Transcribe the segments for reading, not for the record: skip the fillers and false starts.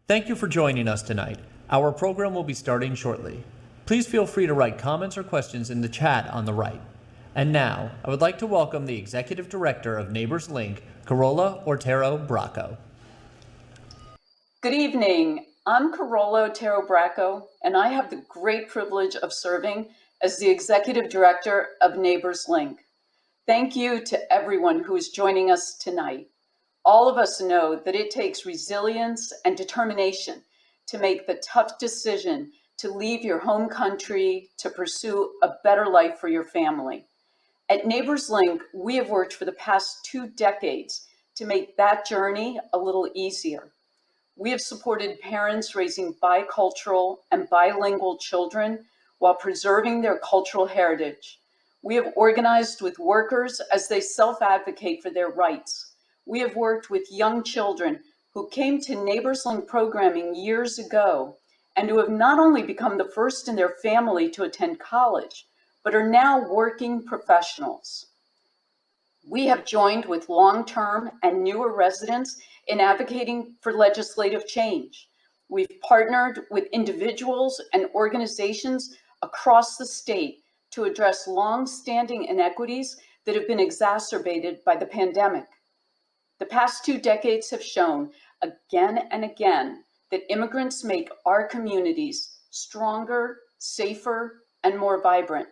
Thank you for joining us tonight. Our program will be starting shortly. Please feel free to write comments or questions in the chat on the right. And now, I would like to welcome the Executive Director of Neighbors Link, Carola Otero Bracco. Good evening. I'm Carola Otero Bracco, and I have the great privilege of serving as the Executive Director of Neighbors Link. Thank you to everyone who is joining us tonight. All of us know that it takes resilience and determination to make the tough decision to leave your home country to pursue a better life for your family. At Neighbors Link, we have worked for the past 2 decades to make that journey a little easier. We have supported parents raising bicultural and bilingual children while preserving their cultural heritage. We have organized with workers as they self-advocate for their rights. We have worked with young children who came to Neighbors Link programming years ago and who have not only become the first in their family to attend college, but are now working professionals. We have joined with long-term and newer residents in advocating for legislative change. We've partnered with individuals and organizations across the state to address long-standing inequities that have been exacerbated by the pandemic. The past 2 decades have shown again and again that immigrants make our communities stronger, safer, and more vibrant.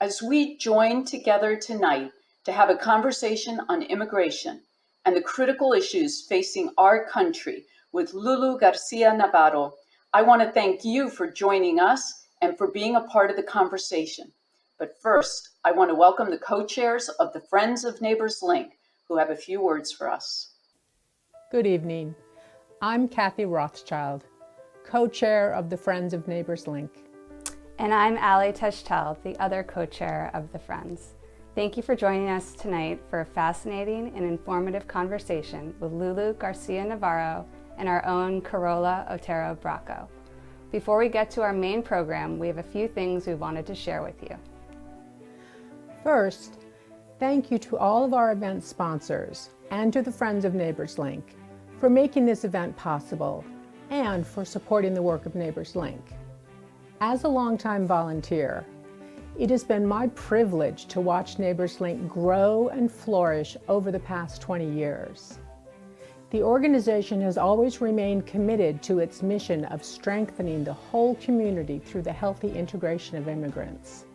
As we join together tonight to have a conversation on immigration and the critical issues facing our country with Lulu Garcia-Navarro, I want to thank you for joining us and for being a part of the conversation. But first, I want to welcome the co-chairs of the Friends of Neighbors Link, who have a few words for us. Good evening. I'm Kathy Rothschild, co-chair of the Friends of Neighbors Link. And I'm Ali Teshtel, the other co-chair of the Friends. Thank you for joining us tonight for a fascinating and informative conversation with Lulu Garcia-Navarro and our own Carola Otero Bracco. Before we get to our main program, we have a few things we wanted to share with you. First, thank you to all of our event sponsors and to the Friends of Neighbors Link for making this event possible and for supporting the work of Neighbors Link. As a longtime volunteer, it has been my privilege to watch Neighbors Link grow and flourish over the past 20 years. The organization has always remained committed to its mission of strengthening the whole community through the healthy integration of immigrants.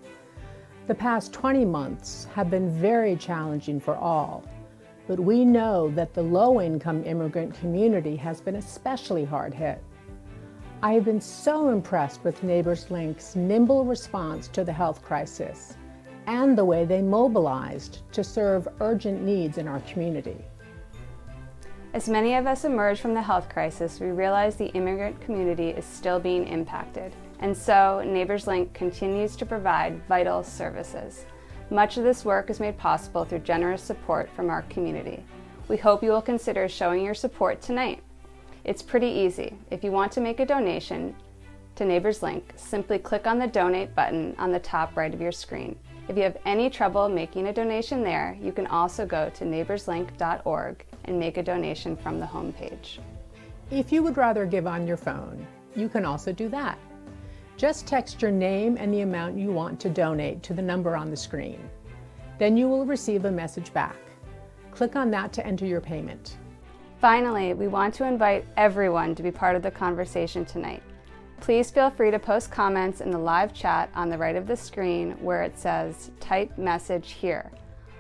The past 20 months have been very challenging for all, but we know that the low-income immigrant community has been especially hard hit. I have been so impressed with Neighbors Link's nimble response to the health crisis and the way they mobilized to serve urgent needs in our community. As many of us emerge from the health crisis, we realize the immigrant community is still being impacted, and so Neighbors Link continues to provide vital services. Much of this work is made possible through generous support from our community. We hope you will consider showing your support tonight. It's pretty easy. If you want to make a donation to Neighbors Link, simply click on the donate button on the top right of your screen. If you have any trouble making a donation there, you can also go to neighborslink.org and make a donation from the homepage. If you would rather give on your phone, you can also do that. Just text your name and the amount you want to donate to the number on the screen. Then you will receive a message back. Click on that to enter your payment. Finally, we want to invite everyone to be part of the conversation tonight. Please feel free to post comments in the live chat on the right of the screen where it says type message here.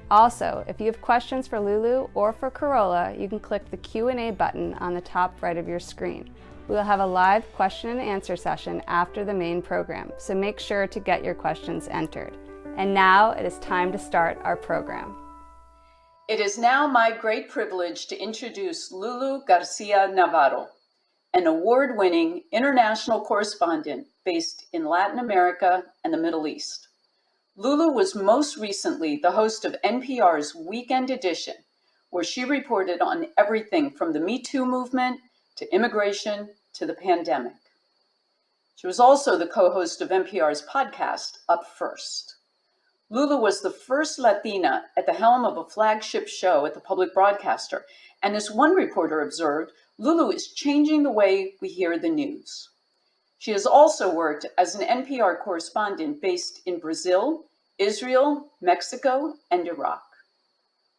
Also, if you have questions for Lulu or for Carola, you can click the Q&A button on the top right of your screen. We will have a live question and answer session after the main program, so make sure to get your questions entered. And now it is time to start our program. It is now my great privilege to introduce Lulu Garcia-Navarro, an award-winning international correspondent based in Latin America and the Middle East. Lulu was most recently the host of NPR's Weekend Edition, where she reported on everything from the Me Too movement to immigration to the pandemic. She was also the co-host of NPR's podcast, Up First. Lulu was the first Latina at the helm of a flagship show at the public broadcaster, and as one reporter observed, Lulu is changing the way we hear the news. She has also worked as an NPR correspondent based in Brazil, Israel, Mexico, and Iraq.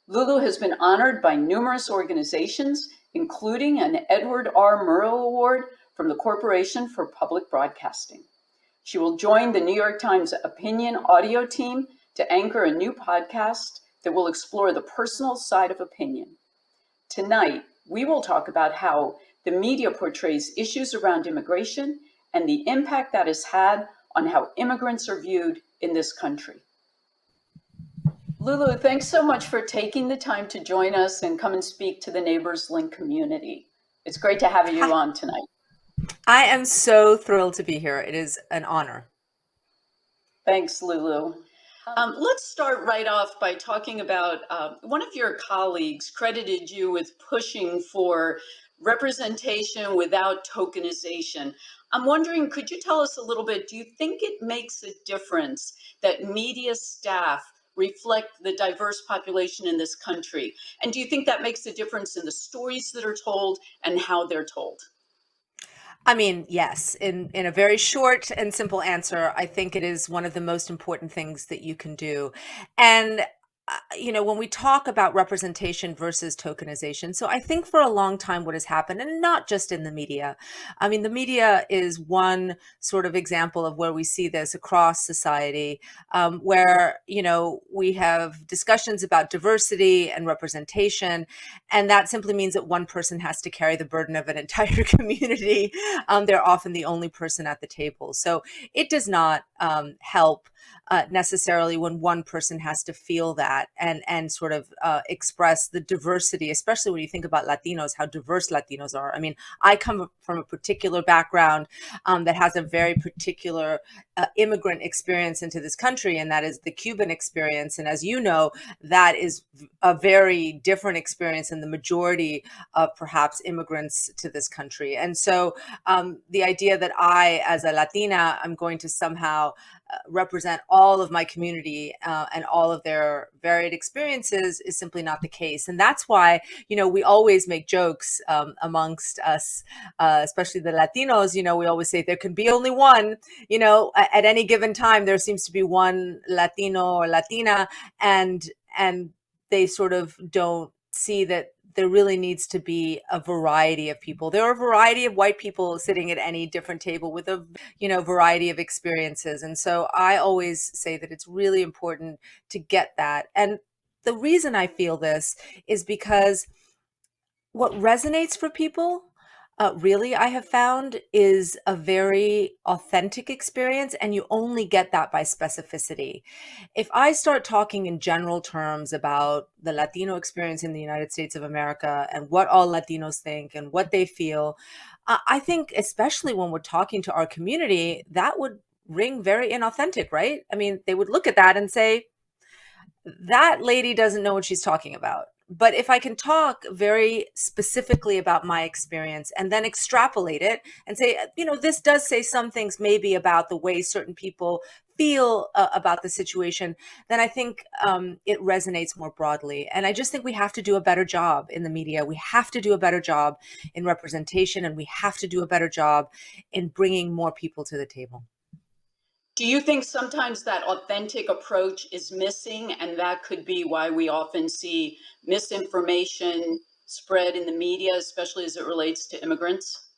Lulu has been honored by numerous organizations, including an Edward R. Murrow Award from the Corporation for Public Broadcasting. She will join the New York Times Opinion audio team to anchor a new podcast that will explore the personal side of opinion. Tonight, we will talk about how the media portrays issues around immigration and the impact that has had on how immigrants are viewed in this country. Lulu, thanks so much for taking the time to join us and come and speak to the Neighbors Link community. It's great to have you on tonight. I am so thrilled to be here. It is an honor. Thanks, Lulu. Let's start right off by talking about one of your colleagues credited you with pushing for representation without tokenization. I'm wondering, could you tell us a little bit, do you think it makes a difference that media staff reflect the diverse population in this country? And do you think that makes a difference in the stories that are told and how they're told? I mean, yes, in a very short and simple answer, I think it is one of the most important things that you can do. And when we talk about representation versus tokenization, so I think for a long time what has happened, and not just in the media, I mean, the media is one sort of example of where we see this across society, where, we have discussions about diversity and representation, and that simply means that one person has to carry the burden of an entire community. They're often the only person at the table. So it does not help necessarily when one person has to feel that and sort of express the diversity, especially when you think about Latinos, how diverse Latinos are. I mean, I come from a particular background that has a very particular immigrant experience into this country, and that is the Cuban experience. And as you know, that is a very different experience than the majority of perhaps immigrants to this country. And so the idea that I, as a Latina, I'm going to somehow represent all of my community and all of their varied experiences is simply not the case. And that's why, we always make jokes amongst us, especially the Latinos. We always say there can be only one, at any given time, there seems to be one Latino or Latina, and they sort of don't see that there really needs to be a variety of people. There are a variety of white people sitting at any different table with a, variety of experiences. And so I always say that it's really important to get that. And the reason I feel this is because what resonates for people, really, I have found, is a very authentic experience, and you only get that by specificity. If I start talking in general terms about the Latino experience in the United States of America and what all Latinos think and what they feel, I think, especially when we're talking to our community, that would ring very inauthentic, right? I mean, they would look at that and say, that lady doesn't know what she's talking about. But if I can talk very specifically about my experience and then extrapolate it and say, this does say some things maybe about the way certain people feel about the situation, then I think it resonates more broadly. And I just think we have to do a better job in the media. We have to do a better job in representation, and we have to do a better job in bringing more people to the table. Do you think sometimes that authentic approach is missing, and that could be why we often see misinformation spread in the media, especially as it relates to immigrants?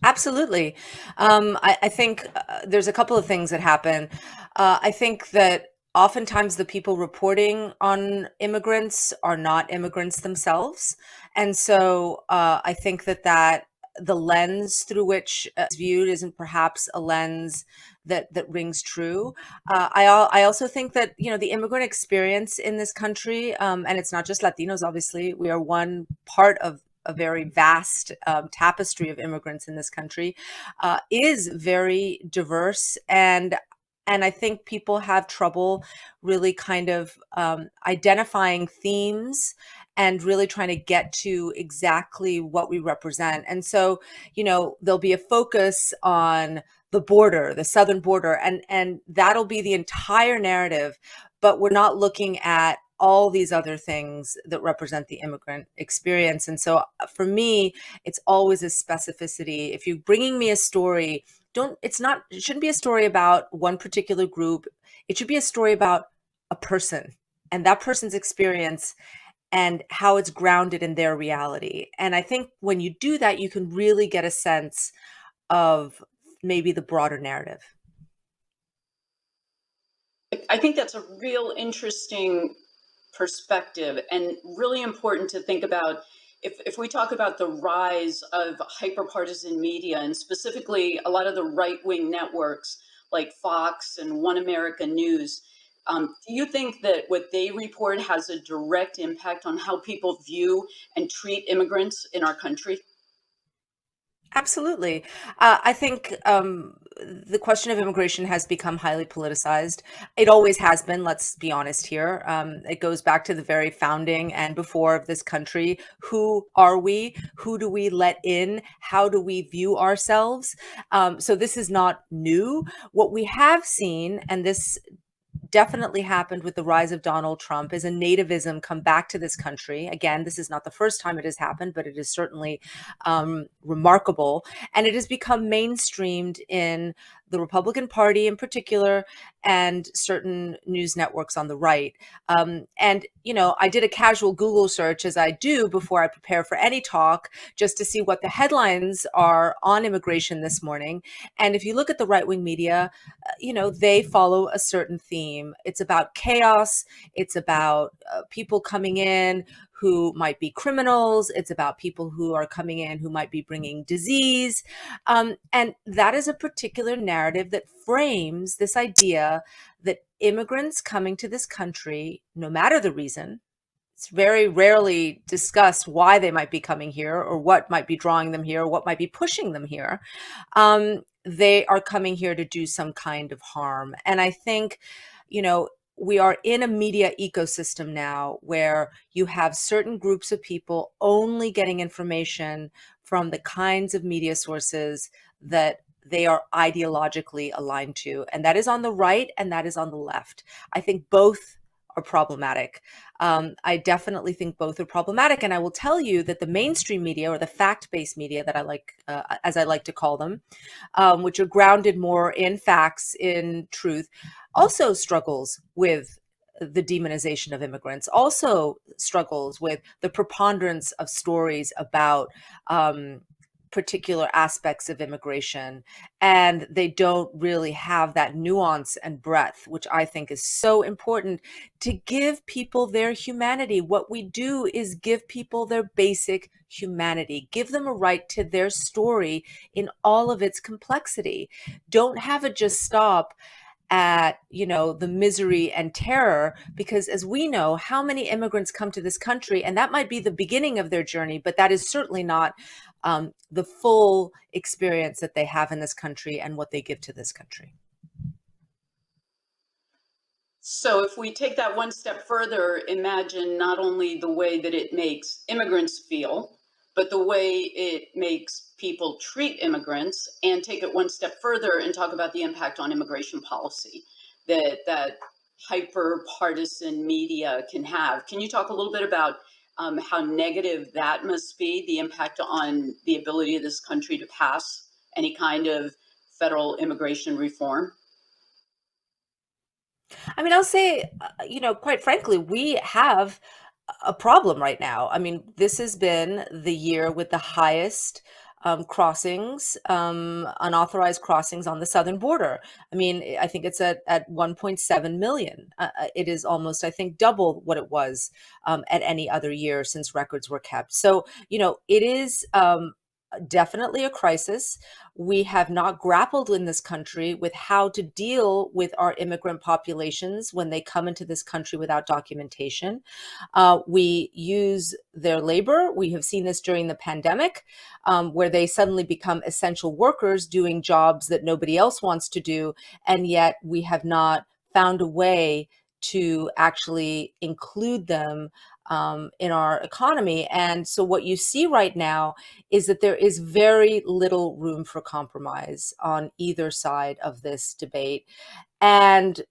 Absolutely. I think there's a couple of things that happen. I think that oftentimes the people reporting on immigrants are not immigrants themselves. And so I think that the lens through which it's viewed isn't perhaps a lens that rings true. I also think that, the immigrant experience in this country, and it's not just Latinos, obviously, we are one part of a very vast tapestry of immigrants in this country, is very diverse. And I think people have trouble really kind of identifying themes and really trying to get to exactly what we represent. And so, there'll be a focus on the border, the southern border, and that'll be the entire narrative. But we're not looking at all these other things that represent the immigrant experience. And so for me, it's always a specificity. If you're bringing me a story, it shouldn't be a story about one particular group. It should be a story about a person and that person's experience and how it's grounded in their reality. And I think when you do that, you can really get a sense of maybe the broader narrative. I think that's a real interesting perspective and really important to think about. If we talk about the rise of hyperpartisan media, and specifically a lot of the right-wing networks like Fox and One America News, do you think that what they report has a direct impact on how people view and treat immigrants in our country? Absolutely. I think the question of immigration has become highly politicized. It always has been, let's be honest here. It goes back to the very founding and before of this country. Who are we? Who do we let in? How do we view ourselves? So this is not new. What we have seen, and this definitely happened with the rise of Donald Trump, is a nativism come back to this country. Again, this is not the first time it has happened, but it is certainly remarkable. And it has become mainstreamed in the Republican Party in particular, and certain news networks on the right. And, I did a casual Google search, as I do before I prepare for any talk, just to see what the headlines are on immigration this morning. And if you look at the right-wing media, they follow a certain theme. It's about chaos. It's about people coming in who might be criminals. It's about people who are coming in who might be bringing disease. And that is a particular narrative that frames this idea that immigrants coming to this country, no matter the reason, it's very rarely discussed why they might be coming here or what might be drawing them here or what might be pushing them here. They are coming here to do some kind of harm. And I think, we are in a media ecosystem now where you have certain groups of people only getting information from the kinds of media sources that they are ideologically aligned to. And that is on the right and that is on the left. I think both are problematic. I definitely think both are problematic. And I will tell you that the mainstream media, or the fact-based media that I like, as I like to call them, which are grounded more in facts, in truth, also struggles with the demonization of immigrants, also struggles with the preponderance of stories about particular aspects of immigration. And they don't really have that nuance and breadth, which I think is so important to give people their humanity. What we do is give people their basic humanity, give them a right to their story in all of its complexity. Don't have it just stop at the misery and terror, because as we know, how many immigrants come to this country, and that might be the beginning of their journey, but that is certainly not the full experience that they have in this country and what they give to this country. So if we take that one step further, imagine not only the way that it makes immigrants feel, but the way it makes people treat immigrants, and take it one step further and talk about the impact on immigration policy that hyper partisan media can have. Can you talk a little bit about how negative that must be, the impact on the ability of this country to pass any kind of federal immigration reform? I mean, I'll say, quite frankly, we have a problem right now. I mean, this has been the year with the highest crossings, unauthorized crossings on the southern border. I mean, I think it's at 1.7 million. It is almost, I think, double what it was at any other year since records were kept. So, it is definitely a crisis. We have not grappled in this country with how to deal with our immigrant populations when they come into this country without documentation. We use their labor. We have seen this during the pandemic, where they suddenly become essential workers doing jobs that nobody else wants to do. And yet we have not found a way to actually include them in our economy. And so what you see right now is that there is very little room for compromise on either side of this debate. And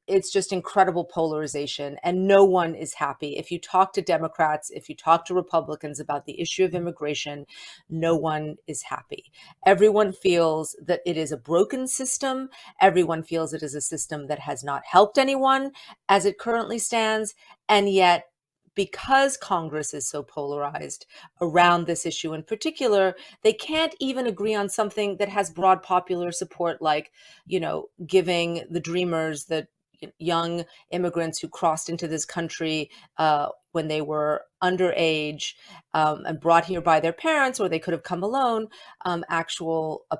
it's just incredible polarization, and no one is happy. If you talk to Democrats, if you talk to Republicans about the issue of immigration, no one is happy. Everyone feels that it is a broken system. Everyone feels it is a system that has not helped anyone as it currently stands. And yet, because Congress is so polarized around this issue in particular, they can't even agree on something that has broad popular support, like, giving the Dreamers, the young immigrants who crossed into this country when they were underage and brought here by their parents, or they could have come alone, a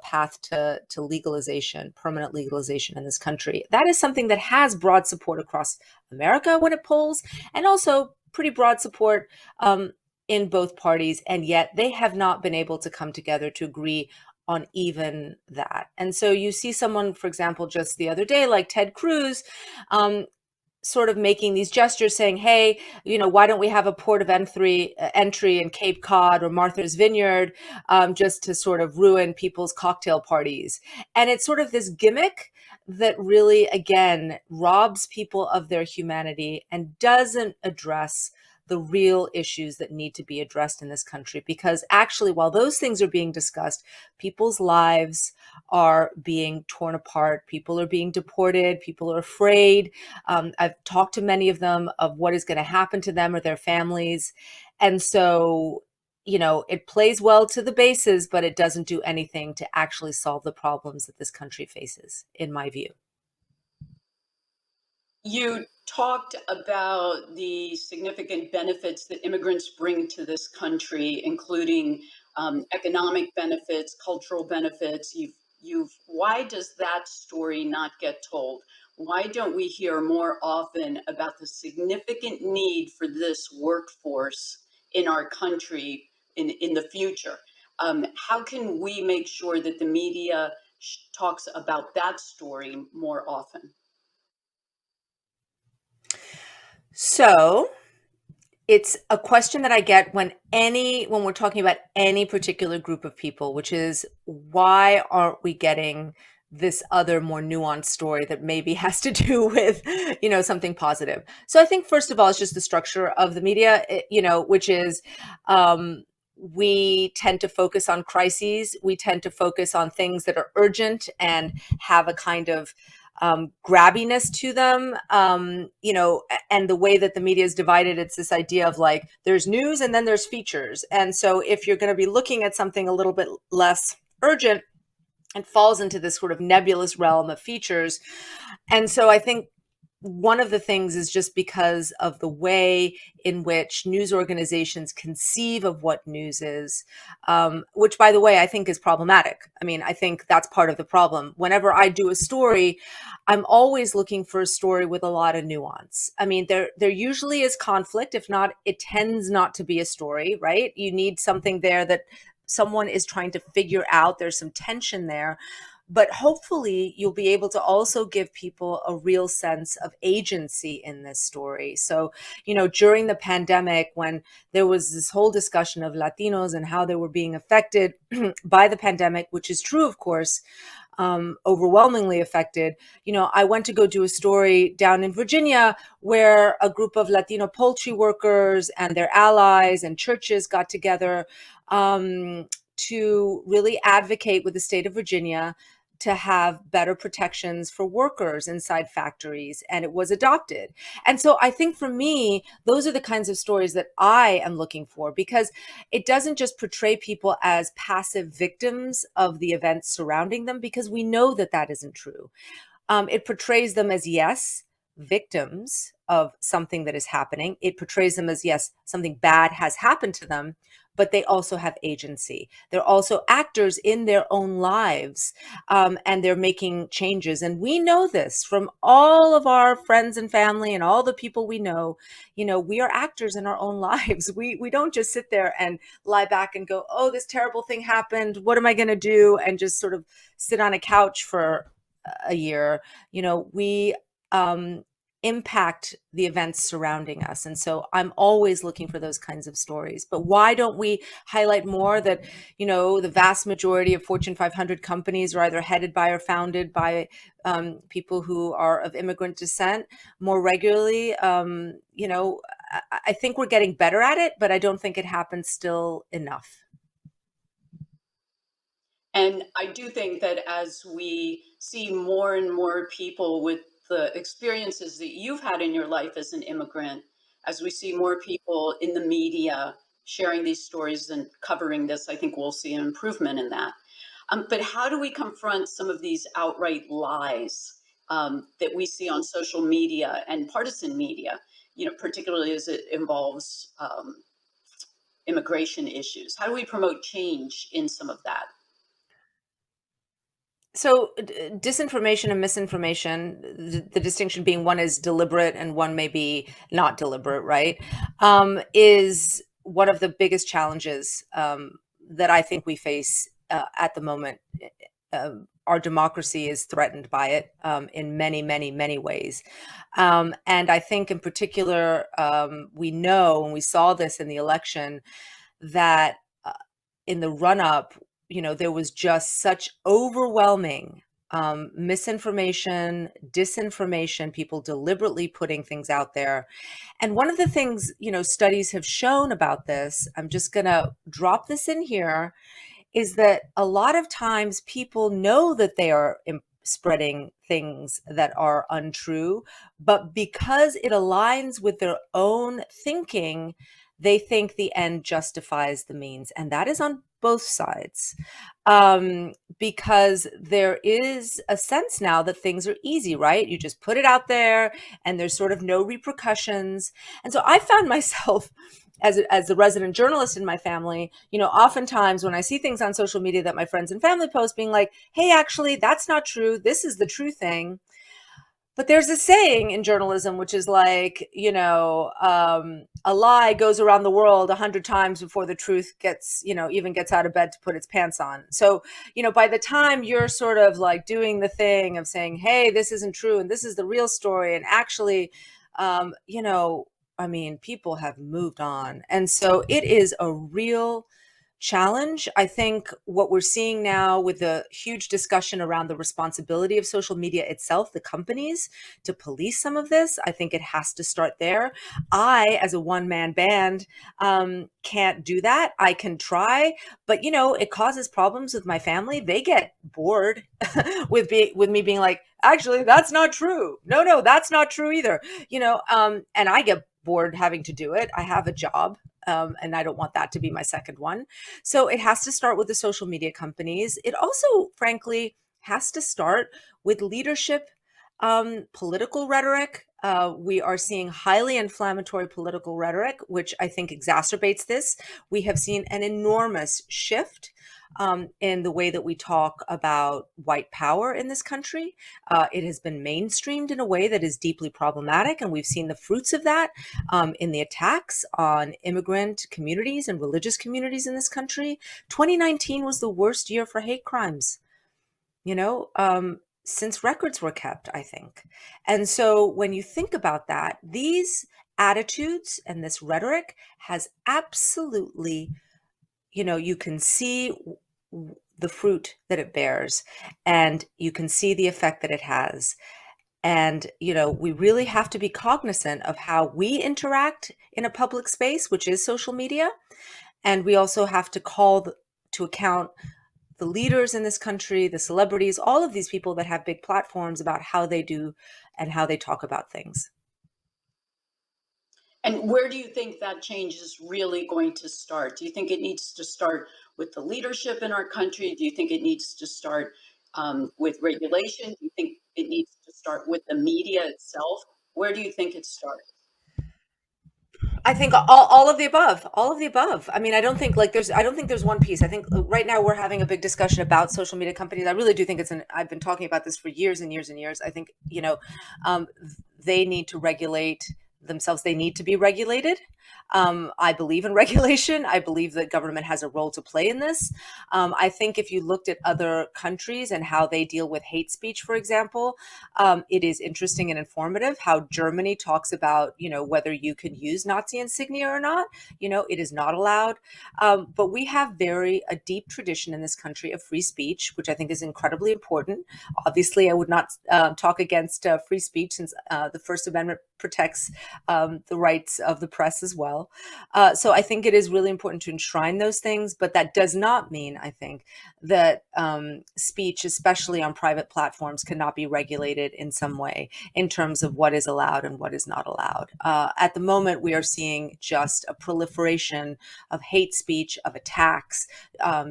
path to legalization, permanent legalization in this country. That is something that has broad support across America when it polls, and also pretty broad support in both parties, and yet they have not been able to come together to agree on even that. And so you see someone, for example, just the other day, like Ted Cruz, sort of making these gestures saying, hey, why don't we have a port of entry in Cape Cod or Martha's Vineyard, just to sort of ruin people's cocktail parties. And it's sort of this gimmick that really, again, robs people of their humanity and doesn't address the real issues that need to be addressed in this country. Because actually, while those things are being discussed, people's lives are being torn apart. People are being deported. People are afraid. I've talked to many of them of what is going to happen to them or their families. And so, it plays well to the bases, but it doesn't do anything to actually solve the problems that this country faces, in my view. You talked about the significant benefits that immigrants bring to this country, including economic benefits, cultural benefits. Why does that story not get told? Why don't we hear more often about the significant need for this workforce in our country in the future? How can we make sure that the media talks about that story more often? So it's a question that I get when we're talking about any particular group of people, which is, why aren't we getting this other more nuanced story that maybe has to do with, something positive? So I think, first of all, it's just the structure of the media, which is, we tend to focus on crises. We tend to focus on things that are urgent and have a kind of grabbiness to them, and the way that the media is divided, it's this idea of like, there's news and then there's features. And so if you're going to be looking at something a little bit less urgent, it falls into this sort of nebulous realm of features. And so I think one of the things is just because of the way in which news organizations conceive of what news is, which, by the way, I think is problematic. I mean, I think that's part of the problem. Whenever I do a story, I'm always looking for a story with a lot of nuance. I mean, there usually is conflict. If not, it tends not to be a story, right? You need something there that someone is trying to figure out. There's some tension there. But hopefully you'll be able to also give people a real sense of agency in this story. So, during the pandemic, when there was this whole discussion of Latinos and how they were being affected by the pandemic, which is true, of course, overwhelmingly affected. I went to go do a story down in Virginia where a group of Latino poultry workers and their allies and churches got together to really advocate with the state of Virginia to have better protections for workers inside factories, and it was adopted. And so I think for me, those are the kinds of stories that I am looking for, because it doesn't just portray people as passive victims of the events surrounding them, because we know that that isn't true. It portrays them as, yes, victims of something that is happening. It portrays them as, yes, something bad has happened to them, but they also have agency. They're also actors in their own lives, and they're making changes. And we know this from all of our friends and family and all the people we know. We are actors in our own lives. We don't just sit there and lie back and go, oh, this terrible thing happened. What am I going to do? And just sort of sit on a couch for a year. We impact the events surrounding us. And so I'm always looking for those kinds of stories. But why don't we highlight more that, the vast majority of Fortune 500 companies are either headed by or founded by people who are of immigrant descent more regularly? I think we're getting better at it, but I don't think it happens still enough. And I do think that as we see more and more people with the experiences that you've had in your life as an immigrant, as we see more people in the media sharing these stories and covering this, I think we'll see an improvement in that. But how do we confront some of these outright lies that we see on social media and partisan media, particularly as it involves immigration issues? How do we promote change in some of that? So disinformation and misinformation, the distinction being one is deliberate and one may be not deliberate, right? Is one of the biggest challenges that I think we face at the moment. Our democracy is threatened by it in many, many, many ways. And I think in particular, we know, and we saw this in the election, that in the run-up, there was just such overwhelming misinformation, disinformation, people deliberately putting things out there. And one of the things, studies have shown about this, I'm just going to drop this in here, is that a lot of times people know that they are spreading things that are untrue, but because it aligns with their own thinking, they think the end justifies the means. And that is on both sides, because there is a sense now that things are easy, right? You just put it out there and there's sort of no repercussions. And so I found myself as the resident journalist in my family, oftentimes when I see things on social media that my friends and family post, being like, hey, actually, that's not true. This is the true thing. But there's a saying in journalism, which is like, a lie goes around the world 100 times before the truth even gets out of bed to put its pants on. So, by the time you're sort of like doing the thing of saying, hey, this isn't true and this is the real story, and actually, people have moved on. And so it is a real challenge. I think what we're seeing now with the huge discussion around the responsibility of social media itself, the companies, to police some of this, I think it has to start there. I, as a one-man band, can't do that. I can try, but it causes problems with my family. They get bored with me being like, actually, that's not true. No, that's not true either. And I get bored having to do it. I have a job. And I don't want that to be my second one. So it has to start with the social media companies. It also, frankly, has to start with leadership, political rhetoric. We are seeing highly inflammatory political rhetoric, which I think exacerbates this. We have seen an enormous shift in the way that we talk about white power in this country. It has been mainstreamed in a way that is deeply problematic, and we've seen the fruits of that in the attacks on immigrant communities and religious communities in this country. 2019 was the worst year for hate crimes, since records were kept, I think. And so when you think about that, these attitudes and this rhetoric has absolutely, you can see the fruit that it bears, and you can see the effect that it has. And, we really have to be cognizant of how we interact in a public space, which is social media. And we also have to call to account the leaders in this country, the celebrities, all of these people that have big platforms, about how they do and how they talk about things. And where do you think that change is really going to start? Do you think it needs to start with the leadership in our country? Do you think it needs to start with regulation? Do you think it needs to start with the media itself? Where do you think it starts? I think all of the above, all of the above. I mean, I don't think there's one piece. I think right now we're having a big discussion about social media companies. I really do think I've been talking about this for years and years and years. I think, they need to regulate themselves. They need to be regulated. I believe in regulation. I believe that government has a role to play in this. I think if you looked at other countries and how they deal with hate speech, for example, it is interesting and informative how Germany talks about, whether you can use Nazi insignia or not. It is not allowed. But we have a deep tradition in this country of free speech, which I think is incredibly important. Obviously, I would not talk against free speech, since the First Amendment protects the rights of the press as well. So I think it is really important to enshrine those things, but that does not mean, I think, that speech, especially on private platforms, cannot be regulated in some way in terms of what is allowed and what is not allowed. At the moment, we are seeing just a proliferation of hate speech, of attacks,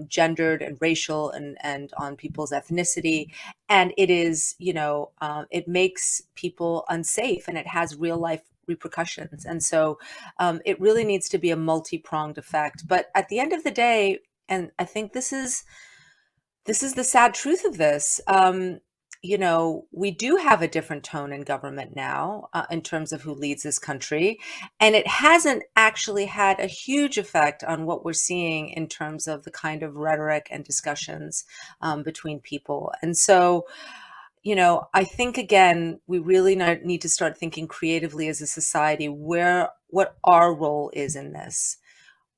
gendered and racial and on people's ethnicity. And it is, it makes people unsafe, and it has real life repercussions. And so it really needs to be a multi-pronged effect. But at the end of the day, and I think this is the sad truth of this, we do have a different tone in government now in terms of who leads this country. And it hasn't actually had a huge effect on what we're seeing in terms of the kind of rhetoric and discussions between people. And so, I think, again, we really need to start thinking creatively as a society what our role is in this.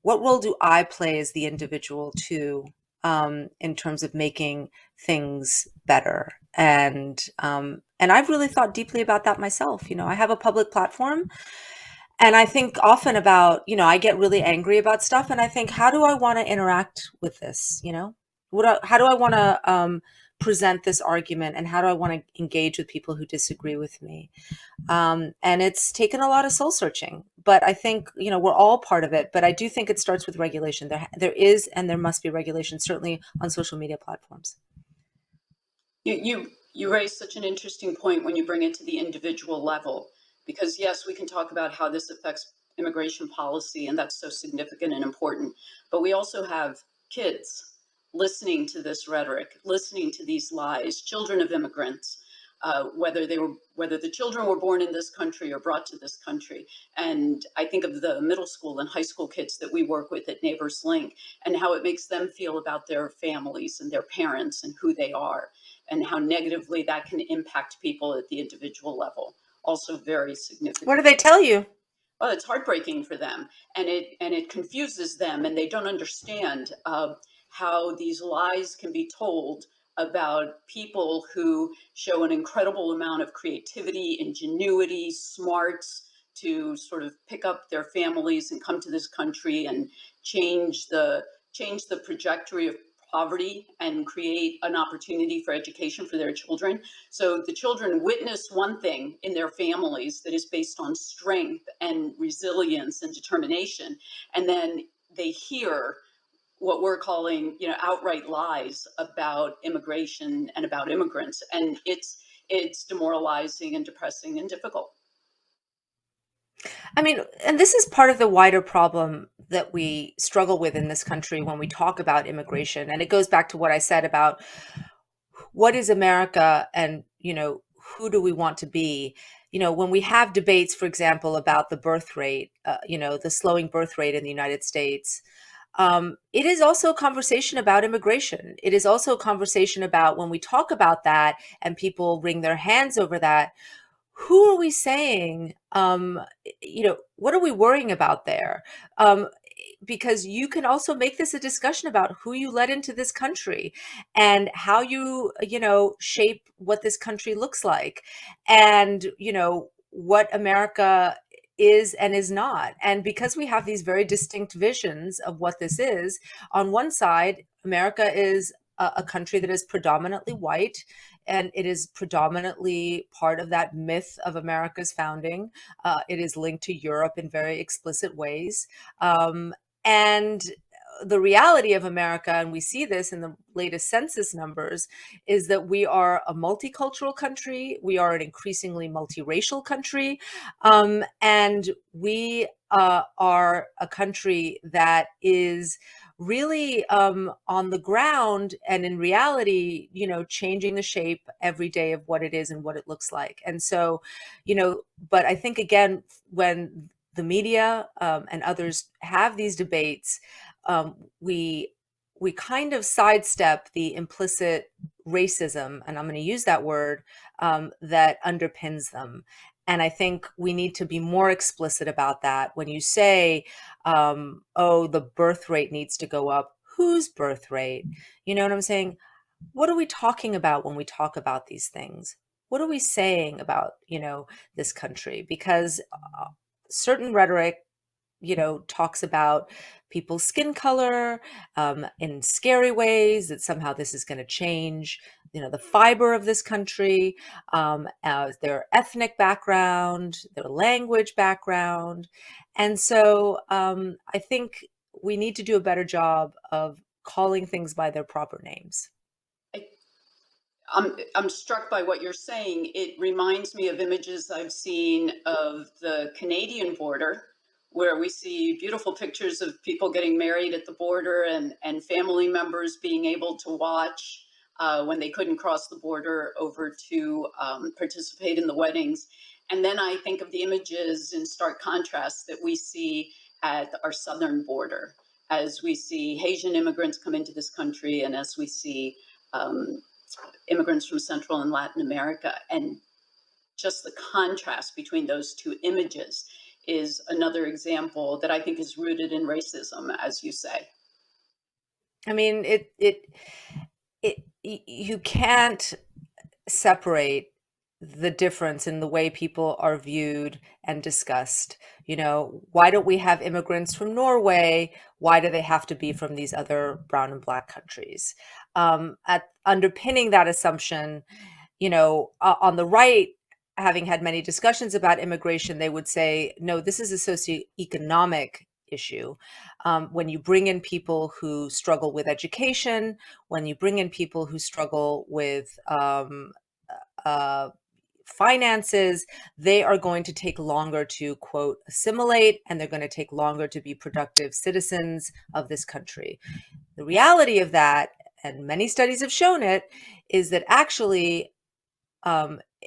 What role do I play as the individual too, in terms of making things better? And I've really thought deeply about that myself. I have a public platform, and I think often about, I get really angry about stuff, and I think, how do I want to interact with this? How do I want to present this argument, and how do I want to engage with people who disagree with me? And it's taken a lot of soul searching, but I think, we're all part of it. But I do think it starts with regulation. There is, and there must be regulation, certainly on social media platforms. You raise such an interesting point when you bring it to the individual level, because yes, we can talk about how this affects immigration policy, and that's so significant and important. But we also have kids listening to this rhetoric, listening to these lies, children of immigrants, whether the children were born in this country or brought to this country. And I think of the middle school and high school kids that we work with at Neighbors Link, and how it makes them feel about their families and their parents and who they are, and how negatively that can impact people at the individual level. Also very significant. What do they tell you? Oh, it's heartbreaking for them, and it confuses them, and they don't understand how these lies can be told about people who show an incredible amount of creativity, ingenuity, smarts to sort of pick up their families and come to this country and change the trajectory of poverty and create an opportunity for education for their children. So the children witness one thing in their families that is based on strength and resilience and determination, and then they hear what we're calling, outright lies about immigration and about immigrants, and it's demoralizing and depressing and difficult. I mean, and this is part of the wider problem that we struggle with in this country when we talk about immigration. And it goes back to what I said about what is America, and, who do we want to be? When we have debates, for example, about the birth rate, the slowing birth rate in the United States, it is also a conversation about immigration. It is also a conversation about, when we talk about that and people wring their hands over that, who are we saying, what are we worrying about there? Because you can also make this a discussion about who you let into this country and how you shape what this country looks like, and, what America is and is not. And because we have these very distinct visions of what this is, on one side, America is a country that is predominantly white, and it is predominantly part of that myth of America's founding. It is linked to Europe in very explicit ways. And the reality of America, and we see this in the latest census numbers, is that we are a multicultural country. We are an increasingly multiracial country. And we are a country that is really on the ground and in reality, changing the shape every day of what it is and what it looks like. And so, but I think, again, when the media and others have these debates, we kind of sidestep the implicit racism, and I'm going to use that word, that underpins them. And I think we need to be more explicit about that. When you say, oh, the birth rate needs to go up, whose birth rate? You know what I'm saying? What are we talking about when we talk about these things? What are we saying about, this country? Because certain rhetoric, talks about people's skin color in scary ways, that somehow this is going to change, the fiber of this country, their ethnic background, their language background. And so I think we need to do a better job of calling things by their proper names. I'm struck by what you're saying. It reminds me of images I've seen of the Canadian border, where we see beautiful pictures of people getting married at the border and family members being able to watch when they couldn't cross the border over to participate in the weddings. And then I think of the images in stark contrast that we see at our southern border, as we see Haitian immigrants come into this country and as we see immigrants from Central and Latin America. And just the contrast between those two images is another example that I think is rooted in racism, as you say. I mean, you can't separate the difference in the way people are viewed and discussed. Why don't we have immigrants from Norway? Why do they have to be from these other brown and black countries? At underpinning that assumption, on the right, having had many discussions about immigration, they would say, no, this is a socioeconomic issue. When you bring in people who struggle with education, when you bring in people who struggle with finances, they are going to take longer to, quote, assimilate, and they're going to take longer to be productive citizens of this country. The reality of that, and many studies have shown it, is that actually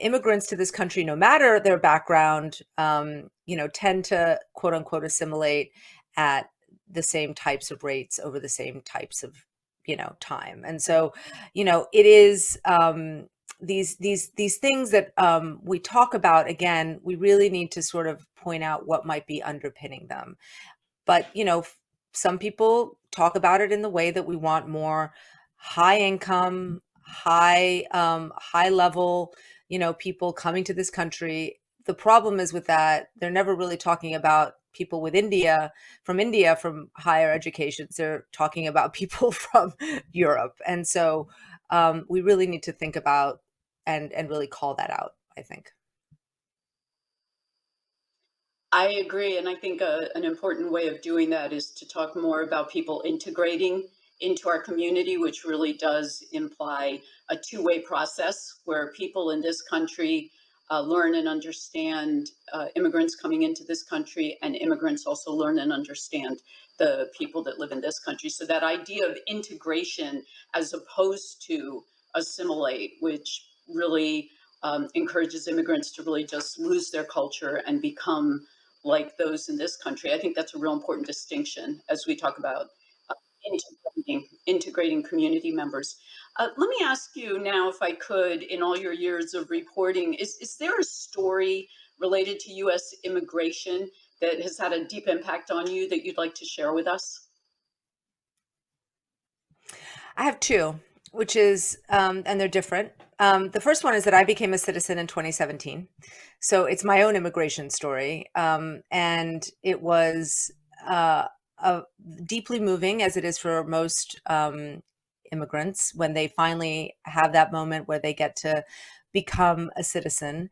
immigrants to this country, no matter their background, tend to, quote unquote, assimilate at the same types of rates over the same types of, time. And so, it is these things that we talk about. Again, we really need to sort of point out what might be underpinning them. But, some people talk about it in the way that we want more high income, high level, people coming to this country. The problem is with that, they're never really talking about people with from higher educations. They're talking about people from Europe. And so we really need to think about and really call that out, I think. I agree. And I think an important way of doing that is to talk more about people integrating into our community, which really does imply a two-way process where people in this country learn and understand immigrants coming into this country, and immigrants also learn and understand the people that live in this country. So that idea of integration as opposed to assimilate, which really encourages immigrants to really just lose their culture and become like those in this country. I think that's a real important distinction as we talk about integrating community members. Let me ask you now, if I could, in all your years of reporting, is there a story related to U.S. immigration that has had a deep impact on you that you'd like to share with us? I have two, which is, and they're different. The first one is that I became a citizen in 2017. So it's my own immigration story. And it was deeply moving, as it is for most immigrants, when they finally have that moment where they get to become a citizen.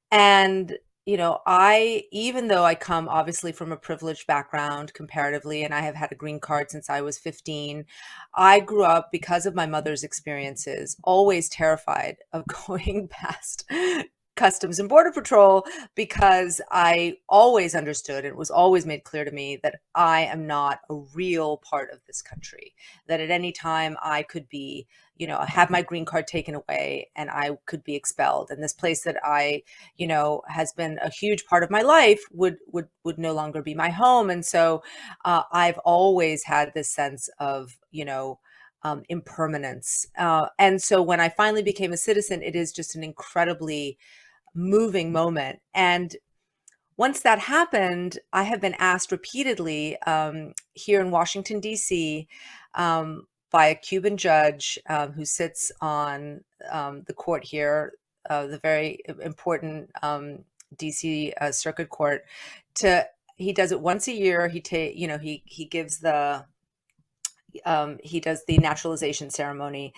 And even though I come obviously from a privileged background comparatively, and I have had a green card since I was 15, I grew up, because of my mother's experiences, always terrified of going past Customs and Border Patrol because I always understood, it was always made clear to me that I am not a real part of this country, that at any time I could be, have my green card taken away and I could be expelled. And this place that I, has been a huge part of my life would no longer be my home. And so I've always had this sense of, impermanence. And so when I finally became a citizen, it is just an incredibly moving moment. And once that happened, I have been asked repeatedly here in Washington, D.C., by a Cuban judge who sits on the court here, the very important D.C. Circuit Court. He does it once a year. He gives he does the naturalization ceremony,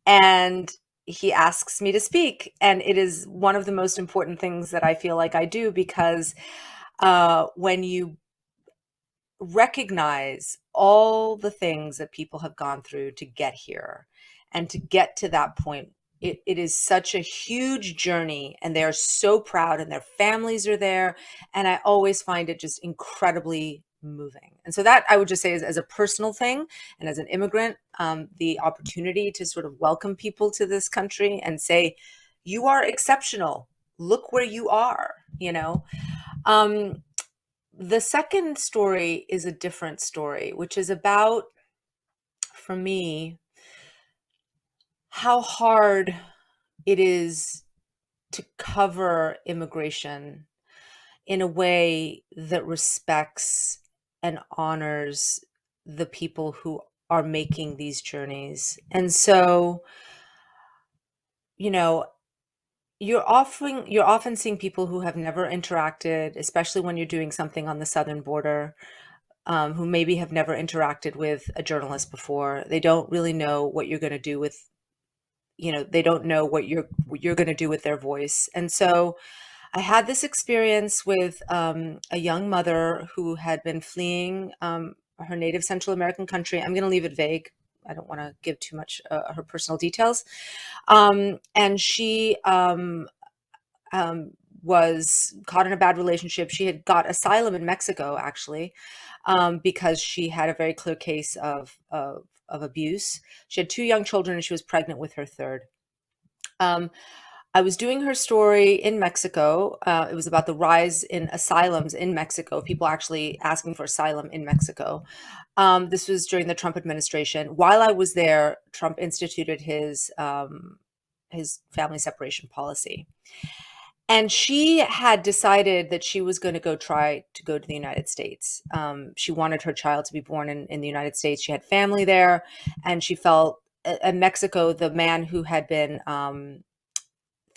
and he asks me to speak. And it is one of the most important things that I feel like I do, because when you recognize all the things that people have gone through to get here and to get to that point, it is such a huge journey, and they're so proud, and their families are there. And I always find it just incredibly moving. And so that, I would just say, is as a personal thing and as an immigrant, the opportunity to sort of welcome people to this country and say, you are exceptional. Look where you are, The second story is a different story, which is about, for me, how hard it is to cover immigration in a way that respects and honors the people who are making these journeys. And so, you're often seeing people who have never interacted, especially when you're doing something on the southern border, who maybe have never interacted with a journalist before. They don't really know what you're going to do with, they don't know what you're going to do with their voice. And so I had this experience with a young mother who had been fleeing her native Central American country. I'm going to leave it vague. I don't want to give too much her personal details. And she was caught in a bad relationship. She had got asylum in Mexico, actually, because she had a very clear case of abuse. She had 2 young children, and she was pregnant with her third. I was doing her story in Mexico. It was about the rise in asylums in Mexico, people actually asking for asylum in Mexico. This was during the Trump administration. While I was there, Trump instituted his family separation policy. And she had decided that she was going to try to go to the United States. She wanted her child to be born in the United States. She had family there, and she felt in Mexico, the man who had been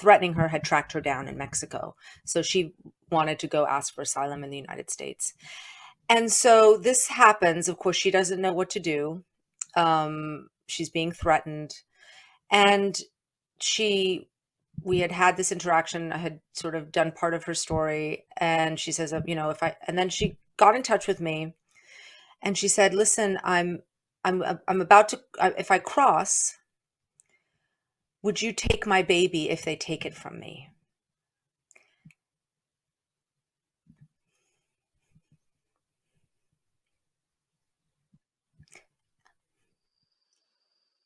threatening her had tracked her down in Mexico. So she wanted to go ask for asylum in the United States. And so this happens. Of course, she doesn't know what to do. She's being threatened. And we had this interaction. I had sort of done part of her story. And she says, and then she got in touch with me, and she said, listen, I'm about to, if I cross, would you take my baby if they take it from me?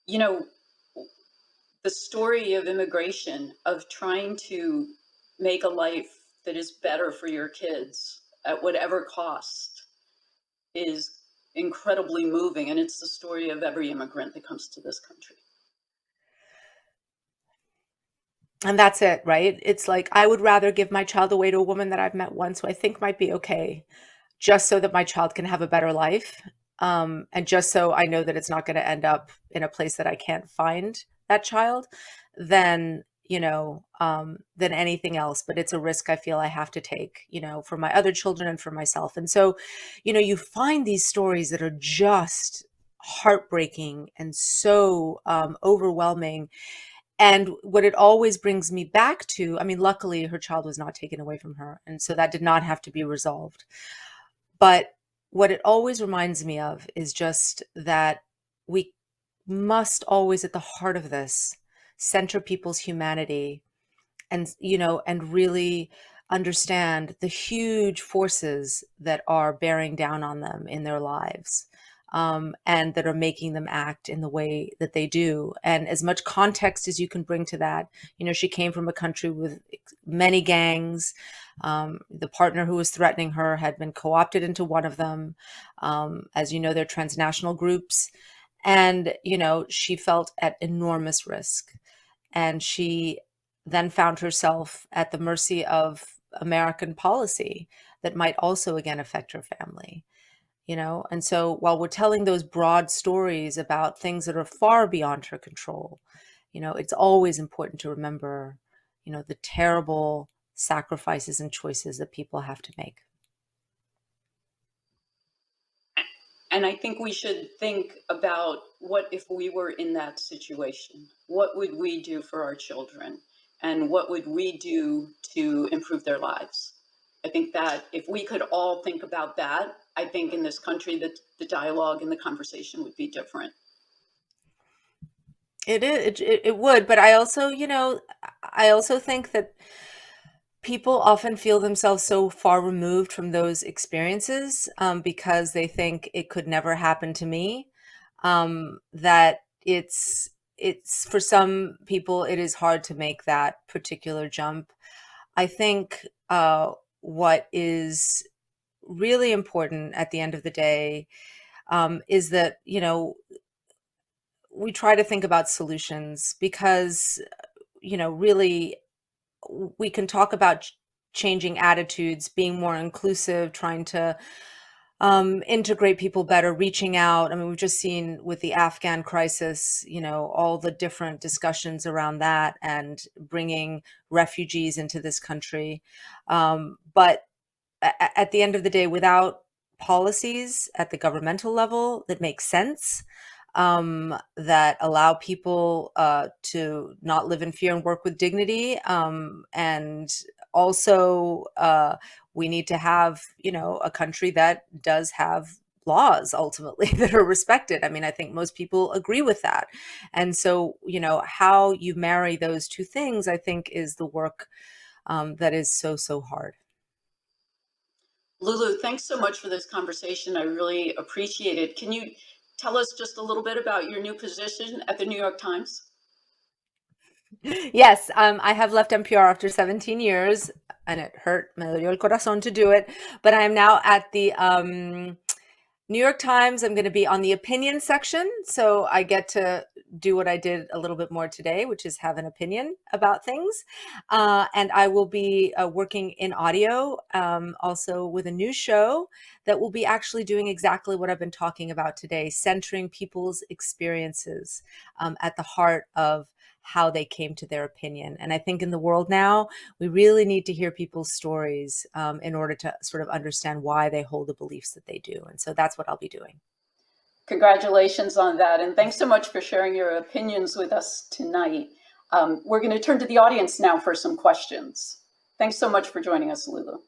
The story of immigration, of trying to make a life that is better for your kids at whatever cost, is incredibly moving. And it's the story of every immigrant that comes to this country. And that's it, right? It's like, I would rather give my child away to a woman that I've met once who I think might be okay, just so that my child can have a better life. And just so I know that it's not going to end up in a place that I can't find that child, than anything else. But it's a risk I feel I have to take, for my other children and for myself. And so, you find these stories that are just heartbreaking and so overwhelming. And what it always brings me back to, luckily her child was not taken away from her, and so that did not have to be resolved. But what it always reminds me of is just that we must always, at the heart of this, center people's humanity and really understand the huge forces that are bearing down on them in their lives, and that are making them act in the way that they do. And as much context as you can bring to that, she came from a country with many gangs. The partner who was threatening her had been co-opted into one of them. As you know, they're transnational groups. And, she felt at enormous risk. And she then found herself at the mercy of American policy that might also again affect her family. And so while we're telling those broad stories about things that are far beyond her control, it's always important to remember, the terrible sacrifices and choices that people have to make. And I think we should think about, what if we were in that situation? What would we do for our children? And what would we do to improve their lives? I think that if we could all think about that, I think in this country that the dialogue and the conversation would be different. It would, but I also think that people often feel themselves so far removed from those experiences, because they think it could never happen to me, that it's for some people it is hard to make that particular jump. I think what is really important at the end of the day, is that we try to think about solutions, because really we can talk about changing attitudes, being more inclusive, trying to integrate people better, reaching out. I mean, we've just seen with the Afghan crisis, all the different discussions around that and bringing refugees into this country. But at the end of the day, without policies at the governmental level that make sense, that allow people to not live in fear and work with dignity, and also we need to have a country that does have laws ultimately that are respected. I mean, I think most people agree with that. And so how you marry those two things, I think, is the work that is so hard. Lulu, thanks so much for this conversation. I really appreciate it. Can you tell us just a little bit about your new position at the New York Times? Yes, I have left NPR after 17 years, and it hurt, me dolió el corazón to do it, but I am now at the New York Times. I'm going to be on the opinion section, so I get to do what I did a little bit more today, which is have an opinion about things. And I will be working in audio, also with a new show that will be actually doing exactly what I've been talking about today, centering people's experiences at the heart of how they came to their opinion. And I think in the world now, we really need to hear people's stories in order to sort of understand why they hold the beliefs that they do. And so that's what I'll be doing. Congratulations on that. And thanks so much for sharing your opinions with us tonight. We're going to turn to the audience now for some questions. Thanks so much for joining us, Lulu.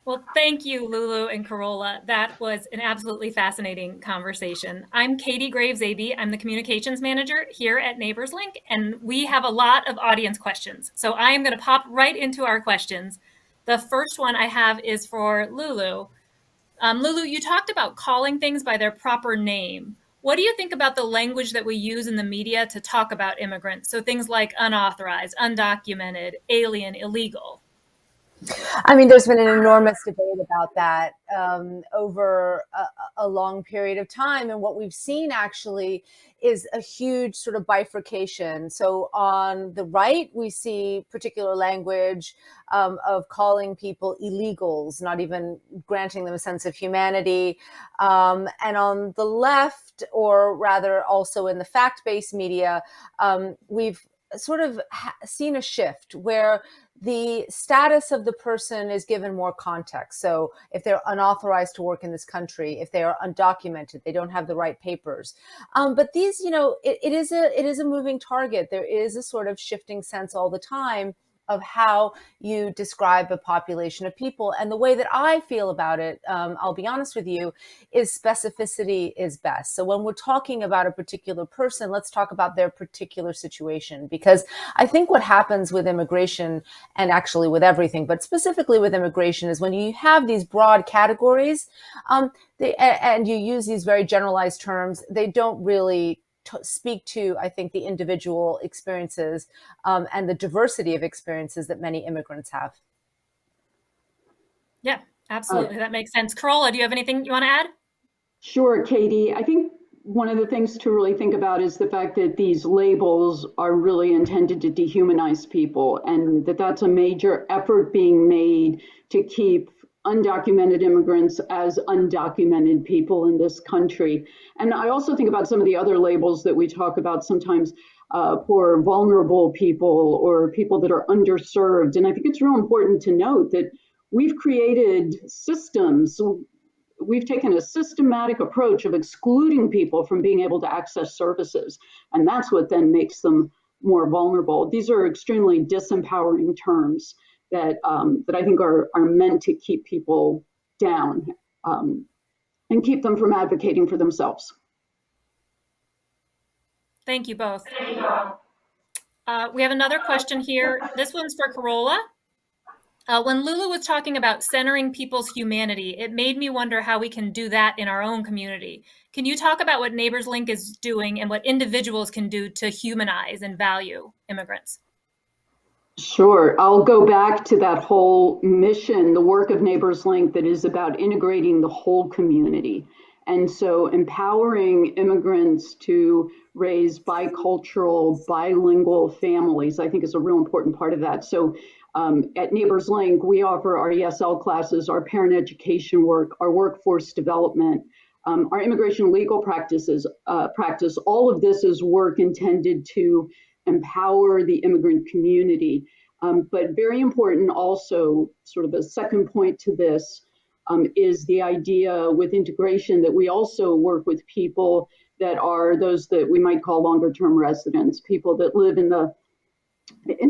Well, thank you, Lulu and Carola. That was an absolutely fascinating conversation. I'm Katie Graves-Aby. I'm the communications manager here at Neighbors Link, and we have a lot of audience questions. So I am going to pop right into our questions. The first one I have is for Lulu. Lulu, you talked about calling things by their proper name. What do you think about the language that we use in the media to talk about immigrants? So things like unauthorized, undocumented, alien, illegal. I mean, there's been an enormous debate about that over a long period of time. And what we've seen actually is a huge sort of bifurcation. So on the right, we see particular language of calling people illegals, not even granting them a sense of humanity. And on the left, or rather also in the fact-based media, we've sort of seen a shift where the status of the person is given more context. So if they're unauthorized to work in this country, if they are undocumented, they don't have the right papers. But these, it is a moving target. There is a sort of shifting sense all the time of how you describe a population of people. And the way that I feel about it, I'll be honest with you, is specificity is best. So when we're talking about a particular person, let's talk about their particular situation, because I think what happens with immigration, and actually with everything, but specifically with immigration, is when you have these broad categories, and you use these very generalized terms, they don't really speak to, I think, the individual experiences and the diversity of experiences that many immigrants have. Yeah, absolutely. That makes sense. Corolla, do you have anything you want to add? Sure, Katie. I think one of the things to really think about is the fact that these labels are really intended to dehumanize people, and that that's a major effort being made to keep undocumented immigrants as undocumented people in this country. And I also think about some of the other labels that we talk about sometimes for vulnerable people or people that are underserved. And I think it's real important to note that we've created systems. We've taken a systematic approach of excluding people from being able to access services. And that's what then makes them more vulnerable. These are extremely disempowering terms that I think are meant to keep people down and keep them from advocating for themselves. Thank you both. We have another question here. This one's for Corolla. When Lulu was talking about centering people's humanity, it made me wonder how we can do that in our own community. Can you talk about what Neighbors Link is doing and what individuals can do to humanize and value immigrants? Sure. I'll go back to that whole mission, the work of Neighbors Link, that is about integrating the whole community. And so empowering immigrants to raise bicultural, bilingual families, I think, is a real important part of that. So at Neighbors Link, we offer our ESL classes, our parent education work, our workforce development, our immigration legal practice. All of this is work intended to empower the immigrant community. But very important also, sort of a second point to this, is the idea with integration that we also work with people that are those that we might call longer term residents, people that live in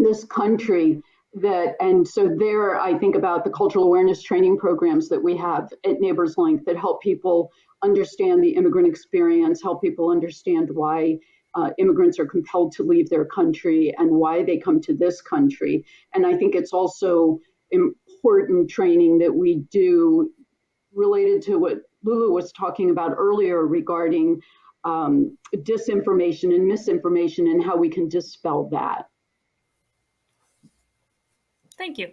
this country. And so there, I think about the cultural awareness training programs that we have at Neighbors Link that help people understand the immigrant experience, help people understand why immigrants are compelled to leave their country and why they come to this country. And I think it's also important training that we do related to what Lulu was talking about earlier regarding disinformation and misinformation and how we can dispel that. Thank you.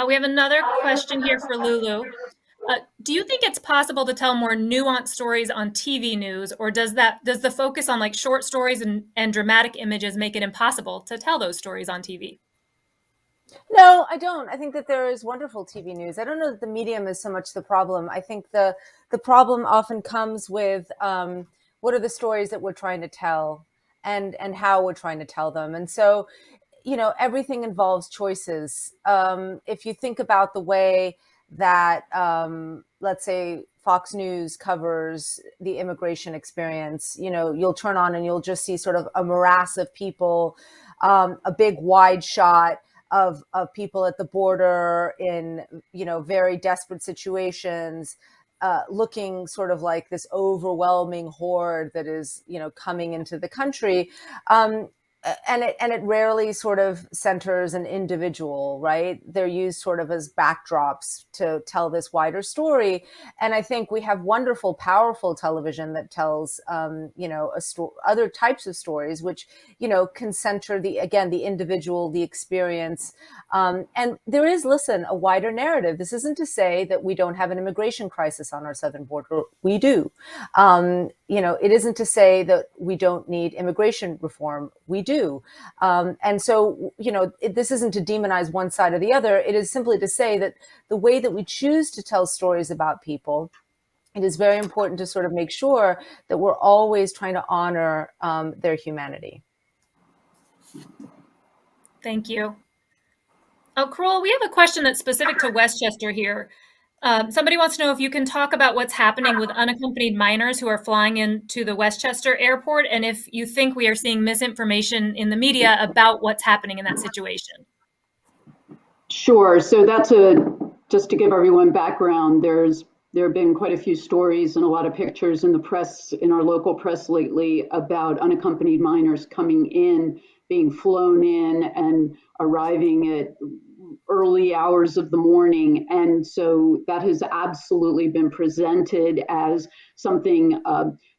We have another question here for Lulu. Do you think it's possible to tell more nuanced stories on TV news, or does the focus on like short stories and dramatic images make it impossible to tell those stories on TV? No, I don't. I think that there is wonderful TV news. I don't know that the medium is so much the problem. I think the problem often comes with what are the stories that we're trying to tell and how we're trying to tell them. And so, everything involves choices. If you think about the way that, let's say, Fox News covers the immigration experience, you'll turn on and you'll just see sort of a morass of people, a big wide shot of people at the border in, very desperate situations, looking sort of like this overwhelming horde that is, coming into the country. And it rarely sort of centers an individual, right? They're used sort of as backdrops to tell this wider story. And I think we have wonderful, powerful television that tells, other types of stories, which, can center the individual, the experience. And there is, a wider narrative. This isn't to say that we don't have an immigration crisis on our southern border. We do. It isn't to say that we don't need immigration reform. We do. And so, this isn't to demonize one side or the other. It is simply to say that the way that we choose to tell stories about people, it is very important to sort of make sure that we're always trying to honor their humanity. Thank you. Oh, Corolla, we have a question that's specific to Westchester here. Somebody wants to know if you can talk about what's happening with unaccompanied minors who are flying into the Westchester airport, and if you think we are seeing misinformation in the media about what's happening in that situation. Sure. So just to give everyone background, there have been quite a few stories and a lot of pictures in the press, in our local press lately, about unaccompanied minors coming in, being flown in and arriving at early hours of the morning. And so that has absolutely been presented as something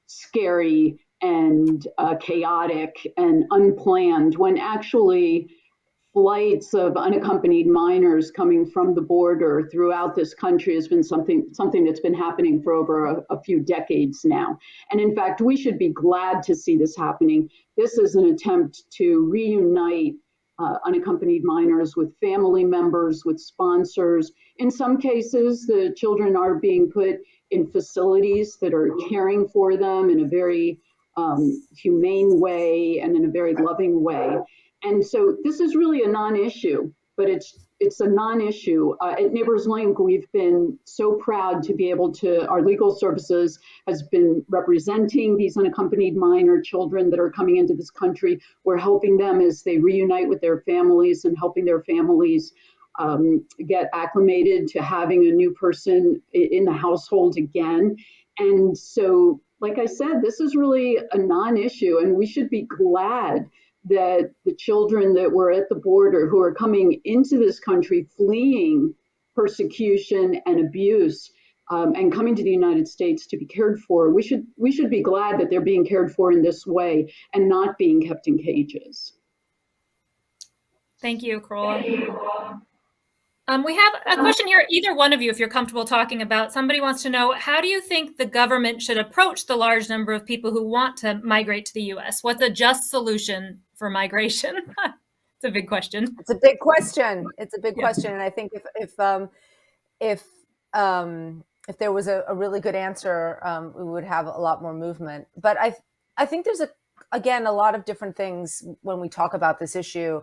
scary and chaotic and unplanned, when actually flights of unaccompanied minors coming from the border throughout this country has been something that's been happening for over a few decades now. And in fact, we should be glad to see this happening. This is an attempt to reunite unaccompanied minors with family members, with sponsors. In some cases, the children are being put in facilities that are caring for them in a very humane way and in a very loving way. And so this is really a non-issue, but it's a non-issue. At Neighbors Link, we've been so proud to be able to, our legal services has been representing these unaccompanied minor children that are coming into this country. We're helping them as they reunite with their families and helping their families get acclimated to having a new person in the household again. And so, like I said, this is really a non-issue, and we should be glad that the children that were at the border who are coming into this country fleeing persecution and abuse and coming to the United States to be cared for, we should be glad that they're being cared for in this way and not being kept in cages. Thank you, Carola. We have a question here, either one of you, if you're comfortable talking about. Somebody wants to know, how do you think the government should approach the large number of people who want to migrate to the U.S.? What's a just solution for migration? It's a big question. It's a big question. It's a big question, and I think if there was a really good answer, we would have a lot more movement. But I think there's again a lot of different things when we talk about this issue.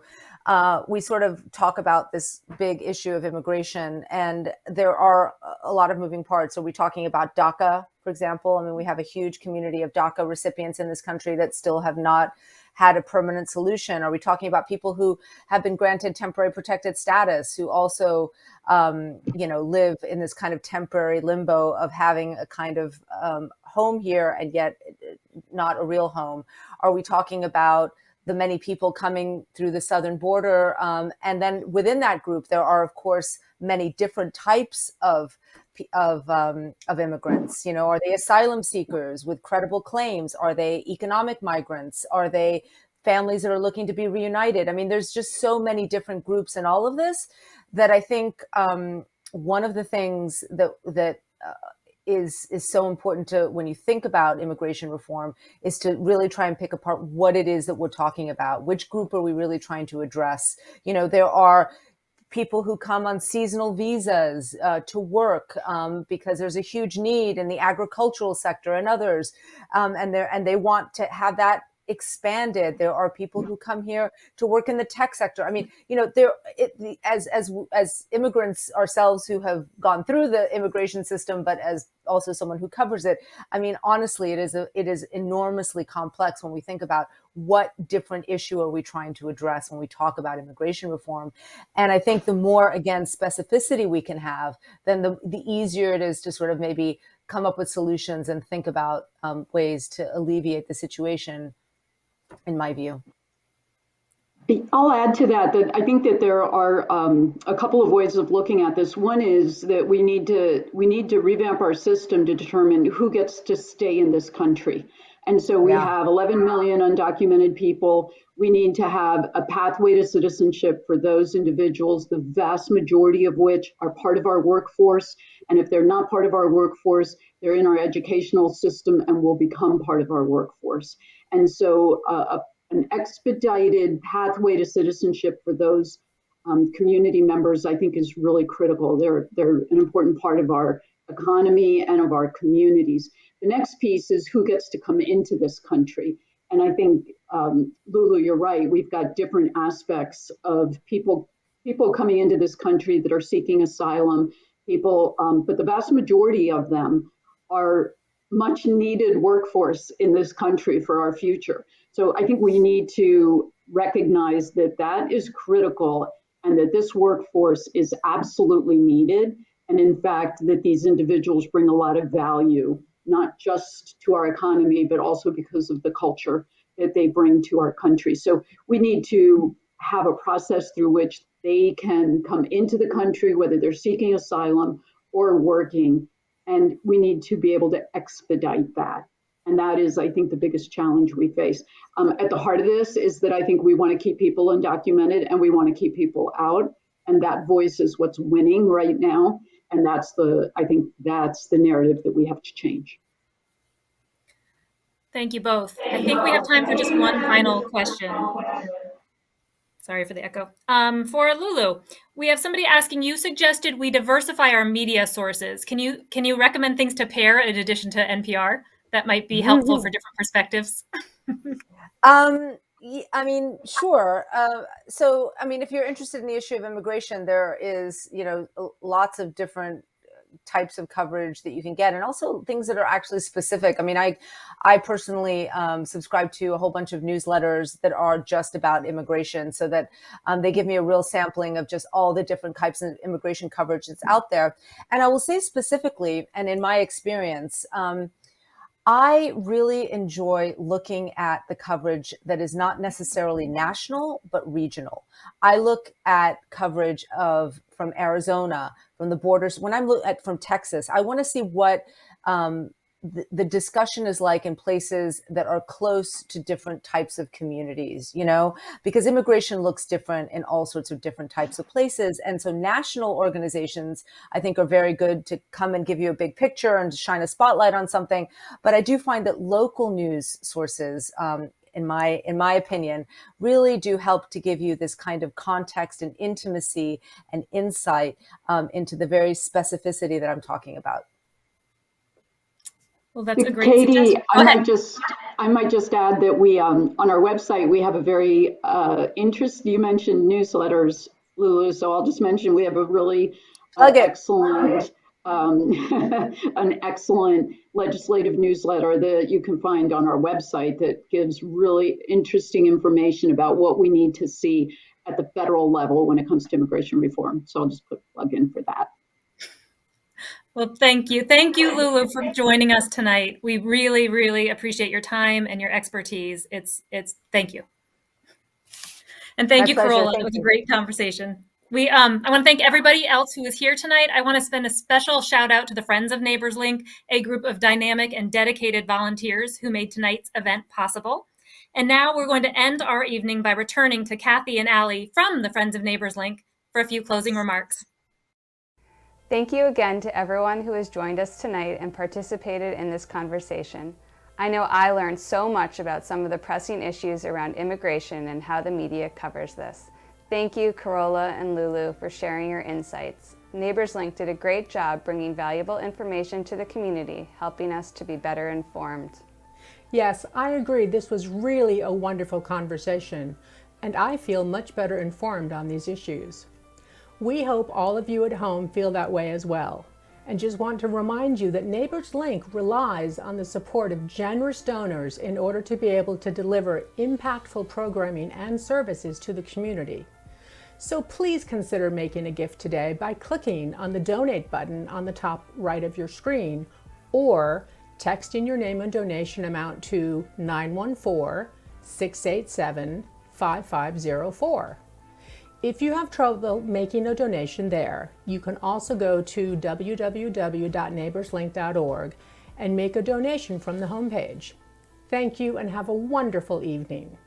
We sort of talk about this big issue of immigration, and there are a lot of moving parts. Are we talking about DACA, for example? I mean, we have a huge community of DACA recipients in this country that still have not had a permanent solution. Are we talking about people who have been granted temporary protected status, who also, live in this kind of temporary limbo of having a kind of home here and yet not a real home? Are we talking about the many people coming through the southern border? And then within that group, there are, of course, many different types of immigrants. You know, are they asylum seekers with credible claims? Are they economic migrants? Are they families that are looking to be reunited? I mean, there's just so many different groups in all of this that I think one of the things that is so important to, when you think about immigration reform, is to really try and pick apart what it is that we're talking about. Which group are we really trying to address? You know, there are people who come on seasonal visas to work because there's a huge need in the agricultural sector and others, and they want to have that expanded. There are people who come here to work in the tech sector. I mean, you know, as immigrants ourselves who have gone through the immigration system, but as also someone who covers it, I mean, honestly, it is enormously complex when we think about what different issue are we trying to address when we talk about immigration reform. And I think the more, again, specificity we can have, then the easier it is to sort of maybe come up with solutions and think about ways to alleviate the situation, in my view. I'll add to that I think that there are a couple of ways of looking at this. One is that we need to revamp our system to determine who gets to stay in this country. And so we have 11 million undocumented people. We need to have a pathway to citizenship for those individuals, the vast majority of which are part of our workforce. And if they're not part of our workforce, they're in our educational system and will become part of our workforce. And so an expedited pathway to citizenship for those community members, I think, is really critical. They're an important part of our economy and of our communities. The next piece is who gets to come into this country. And I think, Lulu, you're right. We've got different aspects of people coming into this country that are seeking asylum. people, but the vast majority of them are much needed workforce in this country for our future. So I think we need to recognize that that is critical and that this workforce is absolutely needed. And in fact, that these individuals bring a lot of value, not just to our economy, but also because of the culture that they bring to our country. So we need to have a process through which they can come into the country, whether they're seeking asylum or working, and we need to be able to expedite that. And that is, I think, the biggest challenge we face. At the heart of this is that I think we want to keep people undocumented and we want to keep people out. And that voice is what's winning right now. And I think that's the narrative that we have to change. Thank you both. I think we have time for just one final question. Sorry for the echo. For Lulu, we have somebody asking, you suggested we diversify our media sources. Can you recommend things to pair in addition to NPR that might be helpful for different perspectives? I mean, sure. So, I mean, if you're interested in the issue of immigration, there is, lots of different types of coverage that you can get, and also things that are actually specific. I mean, I personally subscribe to a whole bunch of newsletters that are just about immigration, so that they give me a real sampling of just all the different types of immigration coverage that's out there. And I will say specifically, and in my experience, I really enjoy looking at the coverage that is not necessarily national, but regional. I look at coverage from Arizona, from the borders. When I'm looking at from Texas, I want to see what the discussion is like in places that are close to different types of communities, because immigration looks different in all sorts of different types of places. And so national organizations, I think, are very good to come and give you a big picture and to shine a spotlight on something. But I do find that local news sources, in my opinion, really do help to give you this kind of context and intimacy and insight into the very specificity that I'm talking about. Well, that's a great Katie, suggestion. I might just add that we on our website we have a very you mentioned newsletters, Lulu. So I'll just mention we have a really excellent an excellent legislative newsletter that you can find on our website that gives really interesting information about what we need to see at the federal level when it comes to immigration reform. So I'll just put a plug in for that. Well, thank you. Thank you, Lulu, for joining us tonight. We really, really appreciate your time and your expertise. Thank you. And thank you, Carola. It was a great conversation. I want to thank everybody else who is here tonight. I want to send a special shout out to the Friends of Neighbors Link, a group of dynamic and dedicated volunteers who made tonight's event possible. And now we're going to end our evening by returning to Kathy and Allie from the Friends of Neighbors Link for a few closing remarks. Thank you again to everyone who has joined us tonight and participated in this conversation. I know I learned so much about some of the pressing issues around immigration and how the media covers this. Thank you, Carola and Lulu, for sharing your insights. Neighbors Link did a great job bringing valuable information to the community, helping us to be better informed. Yes, I agree. This was really a wonderful conversation, and I feel much better informed on these issues. We hope all of you at home feel that way as well, and just want to remind you that Neighbors Link relies on the support of generous donors in order to be able to deliver impactful programming and services to the community. So please consider making a gift today by clicking on the donate button on the top right of your screen, or texting your name and donation amount to 914-687-5504. If you have trouble making a donation there, you can also go to www.neighborslink.org and make a donation from the homepage. Thank you and have a wonderful evening.